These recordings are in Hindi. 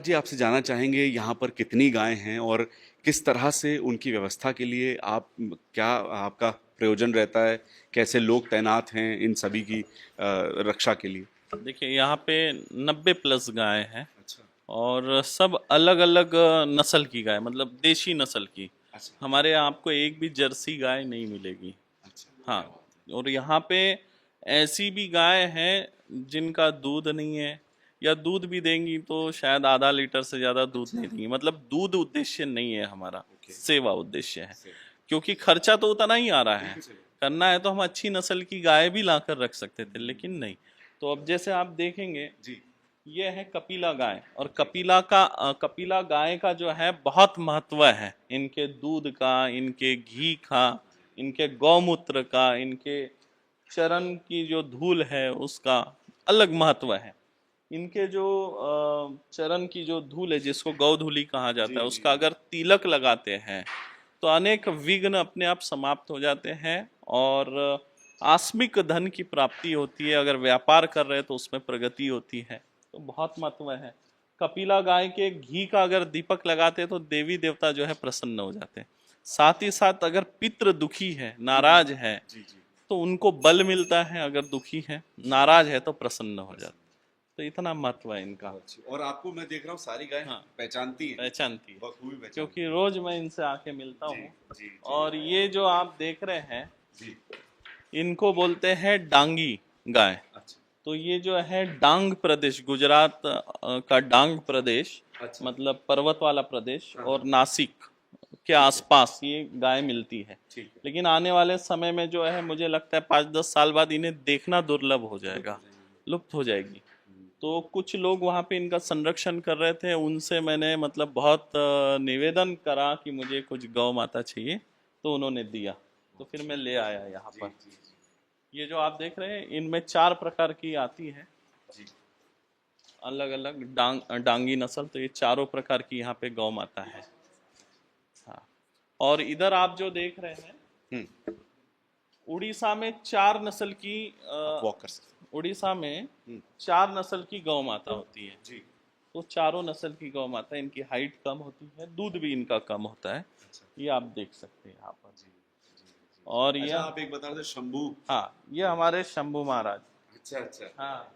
जी आपसे जानना चाहेंगे यहाँ पर कितनी गायें हैं और किस तरह से उनकी व्यवस्था के लिए आप क्या आपका प्रयोजन रहता है, कैसे लोग तैनात हैं इन सभी की रक्षा के लिए? देखिए यहाँ पे 90+ गाय हैं अच्छा। और सब अलग अलग नस्ल की गाय, मतलब देशी नस्ल की। अच्छा। हमारे यहाँ आपको एक भी जर्सी गाय नहीं मिलेगी। अच्छा। हाँ, और यहाँ पे ऐसी भी गाय हैं जिनका दूध नहीं है, या दूध भी देंगी तो शायद आधा लीटर से ज़्यादा दूध नहीं देंगी। मतलब दूध उद्देश्य नहीं है हमारा, ओके। सेवा उद्देश्य है। से- क्योंकि खर्चा तो उतना ही आ रहा है, बिल्कुल सही। करना है तो हम अच्छी नस्ल की गाय भी लाकर रख सकते थे, लेकिन नहीं। तो अब जैसे आप देखेंगे, जी। ये है कपिला गाय, और कपिला गाय का जो है बहुत महत्व है। इनके दूध का, इनके घी का, इनके गौमूत्र का, इनके चरण की जो धूल है उसका अलग महत्व है। इनके जो चरण की जो धूल है, जिसको गौधूली कहा जाता है, जी उसका अगर तिलक लगाते हैं तो अनेक विघ्न अपने आप समाप्त हो जाते हैं, और आस्मिक धन की प्राप्ति होती है। अगर व्यापार कर रहे हैं तो उसमें प्रगति होती है। तो बहुत महत्व है। कपिला गाय के घी का अगर दीपक लगाते हैं तो देवी देवता जो है प्रसन्न हो जाते हैं। साथ ही साथ अगर पितृ दुखी है, नाराज है, जी जी। तो उनको बल मिलता है। अगर दुखी है, नाराज है, तो प्रसन्न हो जाता है। तो इतना महत्व है इनका। बहुत अच्छी। और आपको मैं देख रहा हूँ सारी गायें हाँ, पहचानती हैं, पहचानती है, बखूबी पहचानती क्योंकि हैं। रोज मैं इनसे आके मिलता जी हूँ। जी जी। और ये जो आप देख रहे हैं, जी। इनको बोलते हैं डांगी गाय। अच्छा। तो ये जो है डांग प्रदेश, गुजरात का डांग प्रदेश, अच्छा। मतलब पर्वत वाला प्रदेश, हाँ और हाँ। नासिक के आसपास ये गाय मिलती है। ठीक है। लेकिन आने वाले समय में जो है, मुझे लगता है 5-10 साल बाद इन्हें देखना दुर्लभ हो जाएगा, लुप्त हो जाएगी। तो कुछ लोग वहाँ पे इनका संरक्षण कर रहे थे, उनसे मैंने मतलब बहुत निवेदन करा कि मुझे कुछ गौ माता चाहिए, तो उन्होंने दिया। तो फिर मैं ले आया यहाँ जी पर। जी जी। ये जो आप देख रहे हैं, इनमें 4 प्रकार की आती है, जी। अलग अलग डांगी नस्ल। तो ये चारों प्रकार की यहाँ पे गौ माता है। हाँ, और इधर आप जो देख रहे हैं, हम्म। उड़ीसा में 4 नस्ल की आप वॉक कर सकते उड़ीसा में हैं। 4 नस्ल की गौ माता होती है। जी। तो चारों नस्ल की गौ माता, इनकी हाइट कम होती है, दूध भी इनका कम होता है। अच्छा। ये आप देख सकते हैं यहाँ पर। जी जी जी। और अच्छा, ये, आप एक बता रहे थे शंभू। हाँ, ये हमारे शंभू महाराज। अच्छा अच्छा। हाँ,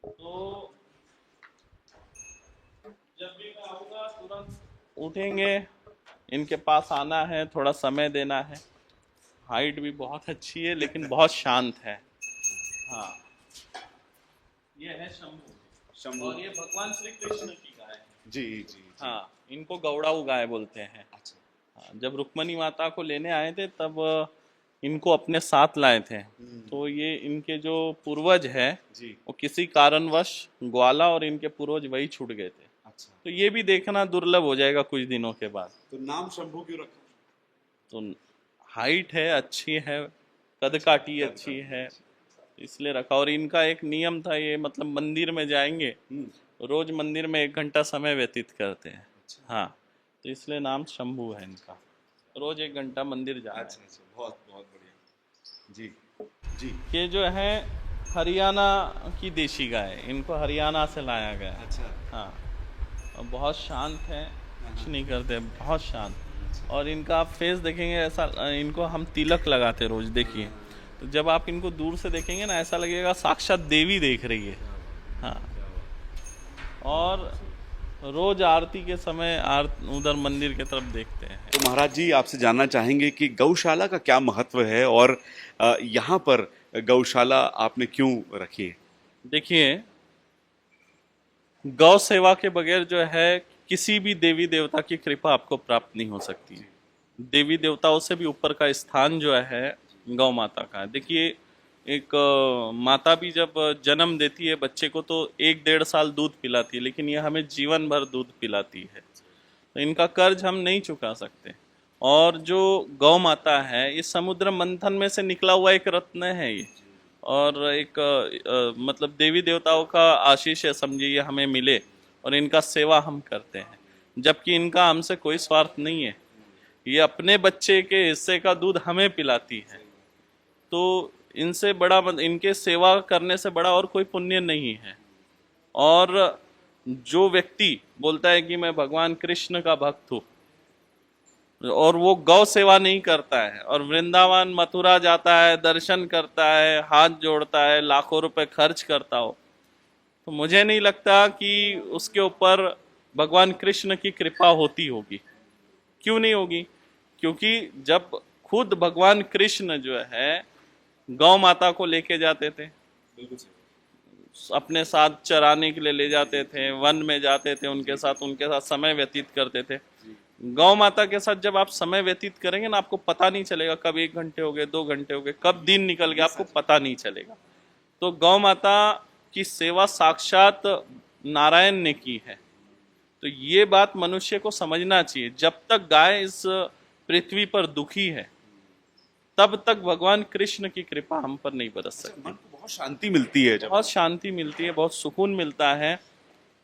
तो जब भी मैं आऊँगा तुरंत उठेंगे, इनके पास आना है, थोड़ा समय देना है। हाइट भी बहुत अच्छी है, लेकिन बहुत शांत है। हाँ, ये है शंभू। शंभू। और ये भगवान श्री कृष्ण की गाय है। जी जी जी। हाँ, इनको गौड़ाऊ गाय बोलते हैं। अच्छा। हाँ, जब रुक्मणी माता को लेने आए थे तब इनको अपने साथ लाए थे। तो ये इनके जो पूर्वज है, जी। वो किसी कारणवश ग्वाला और इनके पूर्वज वही छूट गए थे। अच्छा। तो ये भी देखना दुर्लभ हो जाएगा कुछ दिनों के बाद। तो नाम शंभू क्यों रखा? तो हाइट है, अच्छी है, कद काठी अच्छी है, इसलिए रखा। और इनका एक नियम था, ये मतलब मंदिर में जाएंगे, रोज मंदिर में 1 घंटा समय व्यतीत करते हैं। अच्छा। हाँ, तो इसलिए नाम शंभू है इनका। रोज 1 घंटा मंदिर जाना अच्छा है। अच्छा, बहुत बहुत बढ़िया। जी जी। ये जो है हरियाणा की देशी गाय है, इनको हरियाणा से लाया गया है। अच्छा। हाँ, और बहुत शांत है, कुछ नहीं करते, बहुत शांत। और इनका आप फेस देखेंगे, ऐसा इनको हम तिलक लगाते रोज, देखिए। तो जब आप इनको दूर से देखेंगे ना, ऐसा लगेगा साक्षात देवी देख रही है। हाँ, और रोज आरती के समय उधर मंदिर की तरफ देखते हैं। तो महाराज जी आपसे जानना चाहेंगे कि गौशाला का क्या महत्व है और यहाँ पर गौशाला आपने क्यों रखी है? देखिए, गौ सेवा के बगैर जो है, किसी भी देवी देवता की कृपा आपको प्राप्त नहीं हो सकती। देवी देवताओं से भी ऊपर का स्थान जो है गौ माता का है। देखिए, एक माता भी जब जन्म देती है बच्चे को, तो 1-1.5 साल दूध पिलाती है, लेकिन ये हमें जीवन भर दूध पिलाती है। तो इनका कर्ज हम नहीं चुका सकते। और जो गौ माता है, ये समुद्र मंथन में से निकला हुआ एक रत्न है ये। और एक मतलब देवी देवताओं का आशीष है, समझिए, हमें मिले, और इनका सेवा हम करते हैं। जबकि इनका हमसे कोई स्वार्थ नहीं है, ये अपने बच्चे के हिस्से का दूध हमें पिलाती है। तो इनसे बड़ा, इनके सेवा करने से बड़ा और कोई पुण्य नहीं है। और जो व्यक्ति बोलता है कि मैं भगवान कृष्ण का भक्त हूँ और वो गौ सेवा नहीं करता है और वृंदावन मथुरा जाता है, दर्शन करता है, हाथ जोड़ता है, लाखों रुपए खर्च करता हो, तो मुझे नहीं लगता कि उसके ऊपर भगवान कृष्ण की कृपा होती होगी। क्यों नहीं होगी? क्योंकि जब खुद भगवान कृष्ण जो है गौ माता को लेके जाते थे, अपने साथ चराने के लिए ले जाते थे, वन में जाते थे, उनके साथ समय व्यतीत करते थे। गौ माता के साथ जब आप समय व्यतीत करेंगे ना, आपको पता नहीं चलेगा कब 1 घंटे हो गए, 2 घंटे हो गए, कब दिन निकल गया, आपको पता नहीं चलेगा। तो गौ माता की सेवा साक्षात नारायण ने की है। तो ये बात मनुष्य को समझना चाहिए। जब तक गाय इस पृथ्वी पर दुखी है, तब तक भगवान कृष्ण की कृपा हम पर नहीं बरस सकती। मन को बहुत शांति मिलती है, बहुत शांति मिलती है, बहुत सुकून मिलता है।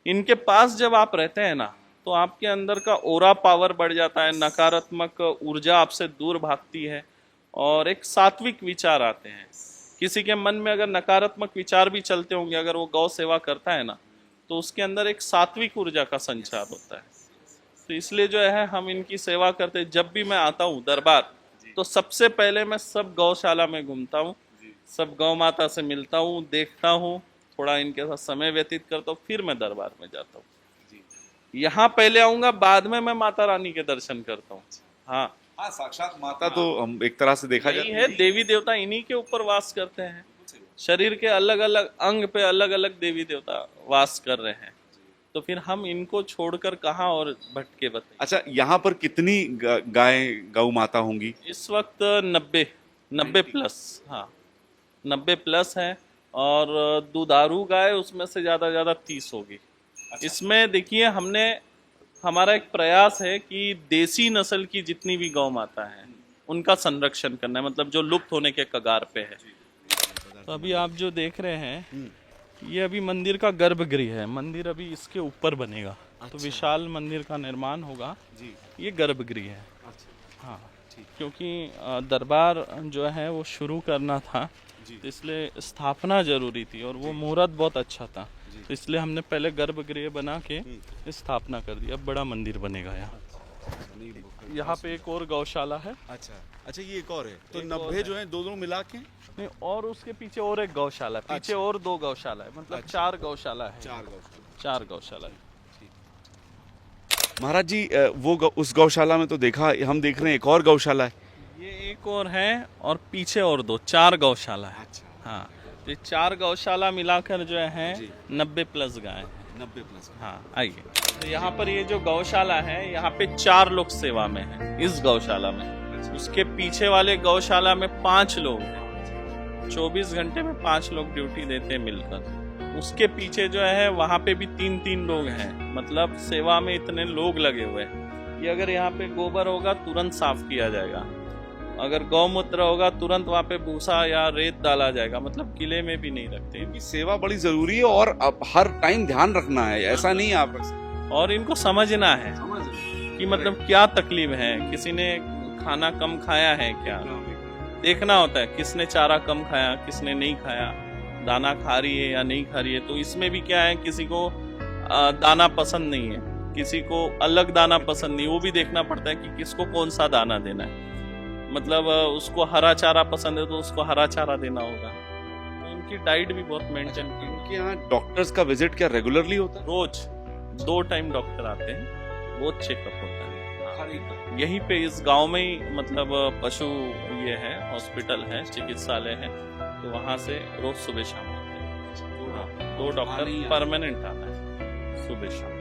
इनके पास जब आप रहते हैं ना, तो आपके अंदर का ओरा पावर बढ़ जाता है, नकारात्मक ऊर्जा आपसे दूर भागती है और एक सात्विक विचार आते हैं। किसी के मन में अगर नकारात्मक विचार भी चलते होंगे, अगर वो गौ सेवा करता है ना, तो उसके अंदर एक सात्विक ऊर्जा का संचार होता है। तो इसलिए जो है हम इनकी सेवा करते हैं। जब भी मैं आता हूँ दरबार, तो सबसे पहले मैं सब गौशाला में घूमता हूँ, सब गौ माता से मिलता हूँ, देखता हूँ, थोड़ा इनके साथ समय व्यतीत करता हूँ, फिर मैं दरबार में जाता हूँ। यहाँ पहले आऊंगा, बाद में मैं माता रानी के दर्शन करता हूँ। हाँ हाँ, साक्षात माता तो हम एक तरह से देखा जाए है, देवी देवता इन्हीं के ऊपर वास करते हैं। शरीर के अलग अलग अंग पे अलग अलग देवी देवता वास कर रहे हैं, तो फिर हम इनको छोड़कर कहाँ और भटके बताइए। अच्छा, यहाँ पर कितनी गाय गौ माता होंगी? इस वक्त 90 प्लस। हाँ, 90 प्लस है। और दुधारू गाय उसमें से ज्यादा 30 होगी। इसमें देखिए, हमारा एक प्रयास है कि देसी नस्ल की जितनी भी गौ माता है उनका संरक्षण करना है, मतलब जो लुप्त होने के कगार पे है। तो अभी आप जो देख रहे हैं, ये अभी मंदिर का गर्भगृह है। मंदिर अभी इसके ऊपर बनेगा। तो विशाल मंदिर का निर्माण होगा। ये गर्भगृह है। हाँ, क्योंकि दरबार जो है वो शुरू करना था, तो इसलिए स्थापना जरूरी थी और वो मुहूर्त बहुत अच्छा था, तो इसलिए हमने पहले गर्भगृह बना के स्थापना कर दी। अब बड़ा मंदिर बनेगा यहाँ। यहाँ पे एक और गौशाला है। अच्छा, ये एक और है। तो 90 जो है दोनों मिला के नहीं, और उसके पीछे और एक गौशाला है, पीछे और 2 गौशाला है, मतलब 4 गौशाला है। 4 गौशाला है। महाराज जी, उस गौशाला में तो देखा, हम देख रहे हैं एक और गौशाला है। ये एक और है और पीछे और 2, 4 गौशाला है। हाँ, ये 4 गौशाला मिलाकर जो है 90 प्लस गाय है। 90 प्लस। हाँ, आइए। तो यहाँ पर ये जो गौशाला है, यहाँ पे 4 लोग सेवा में हैं इस गौशाला में। उसके पीछे वाले गौशाला में 5 लोग हैं। 24 घंटे में 5 लोग ड्यूटी देते हैं मिलकर। उसके पीछे जो है वहाँ पे भी 3 लोग हैं, मतलब सेवा में इतने लोग लगे हुए हैं। ये अगर यहाँ पे गोबर होगा तुरंत साफ किया जाएगा, अगर गौमूत्र होगा तुरंत वहाँ पे भूसा या रेत डाला जाएगा, मतलब किले में भी नहीं रखते। इनकी सेवा बड़ी जरूरी है और अब हर टाइम ध्यान रखना है, ऐसा नहीं आप रख सकते। और इनको समझना है कि मतलब क्या तकलीफ है, किसी ने खाना कम खाया है क्या, देखना होता है किसने चारा कम खाया, किसने नहीं खाया, दाना खा रही है या नहीं खा रही है। तो इसमें भी क्या है, किसी को दाना पसंद नहीं है, किसी को अलग दाना पसंद नहीं, वो भी देखना पड़ता है कि किसको कौन सा दाना देना है। मतलब उसको हरा चारा पसंद है तो उसको हरा चारा देना होगा। तो इनकी डाइट भी बहुत मेंटेन की। इनके यहाँ डॉक्टर्स का विजिट क्या रेगुलरली होता है? रोज 2 टाइम डॉक्टर आते हैं, रोज चेकअप होता है। यहीं पे इस गांव में ही मतलब पशु ये है, हॉस्पिटल है, चिकित्सालय है, तो वहाँ से रोज सुबह शाम आते हैं। 2 डॉक्टर परमानेंट आता है सुबह शाम।